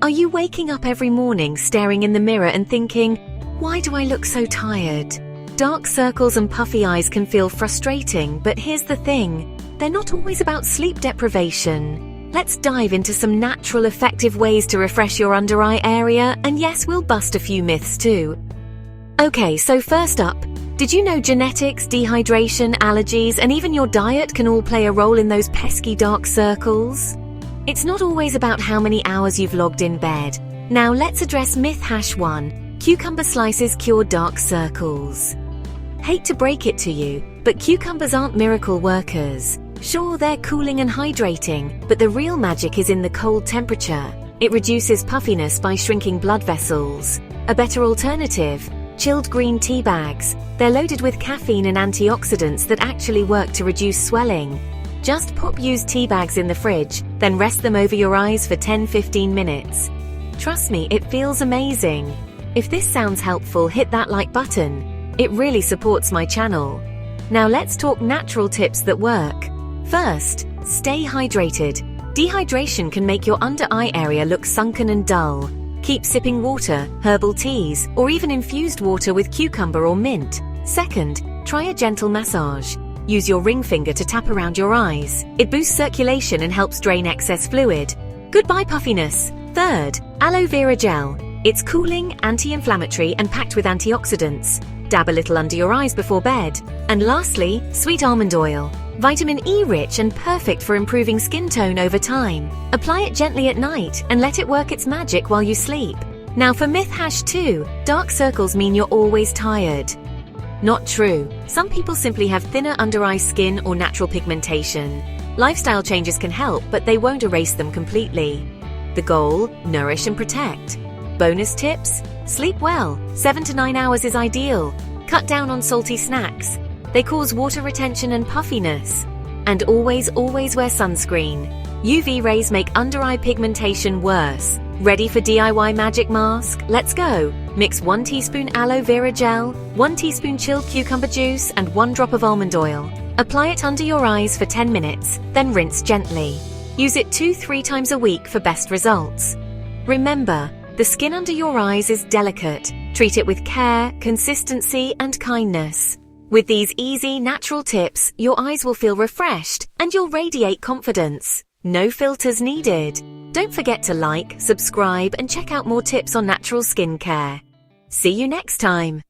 Are you waking up every morning staring in the mirror and thinking, why do I look so tired? Dark circles and puffy eyes can feel frustrating, but here's the thing, they're not always about sleep deprivation. Let's dive into some natural, effective ways to refresh your under-eye area, and yes, we'll bust a few myths too. Okay, so first up, did you know genetics, dehydration, allergies, and even your diet can all play a role in those pesky dark circles? It's not always about how many hours you've logged in bed. Now let's address myth #1. Cucumber slices cure dark circles. Hate to break it to you, but cucumbers aren't miracle workers. Sure, they're cooling and hydrating, but the real magic is in the cold temperature. It reduces puffiness by shrinking blood vessels. A better alternative, chilled green tea bags. They're loaded with caffeine and antioxidants that actually work to reduce swelling. Just pop used tea bags in the fridge, then rest them over your eyes for 10-15 minutes. Trust me, it feels amazing. If this sounds helpful, hit that like button. It really supports my channel. Now let's talk natural tips that work. First, stay hydrated. Dehydration can make your under-eye area look sunken and dull. Keep sipping water, herbal teas, or even infused water with cucumber or mint. Second, try a gentle massage. Use your ring finger to tap around your eyes. It boosts circulation and helps drain excess fluid. Goodbye puffiness. Third, aloe vera gel. It's cooling, anti-inflammatory, and packed with antioxidants. Dab a little under your eyes before bed. And lastly, sweet almond oil. Vitamin E rich and perfect for improving skin tone over time. Apply it gently at night and let it work its magic while you sleep. Now for myth #2, dark circles mean you're always tired. Not true. Some people simply have thinner under-eye skin or natural pigmentation. Lifestyle changes can help, but they won't erase them completely. The goal, nourish and protect. Bonus tips, sleep well. 7 to 9 hours is ideal. Cut down on salty snacks. They cause water retention and puffiness. And always wear sunscreen. UV rays make under-eye pigmentation worse. Ready for DIY magic mask? Let's go! Mix 1 teaspoon aloe vera gel, 1 teaspoon chilled cucumber juice, and 1 drop of almond oil. Apply it under your eyes for 10 minutes, then rinse gently. Use it 2-3 times a week for best results. Remember, the skin under your eyes is delicate. Treat it with care, consistency, and kindness. With these easy, natural tips, your eyes will feel refreshed and you'll radiate confidence. No filters needed. Don't forget to like, subscribe, and check out more tips on natural skincare. See you next time.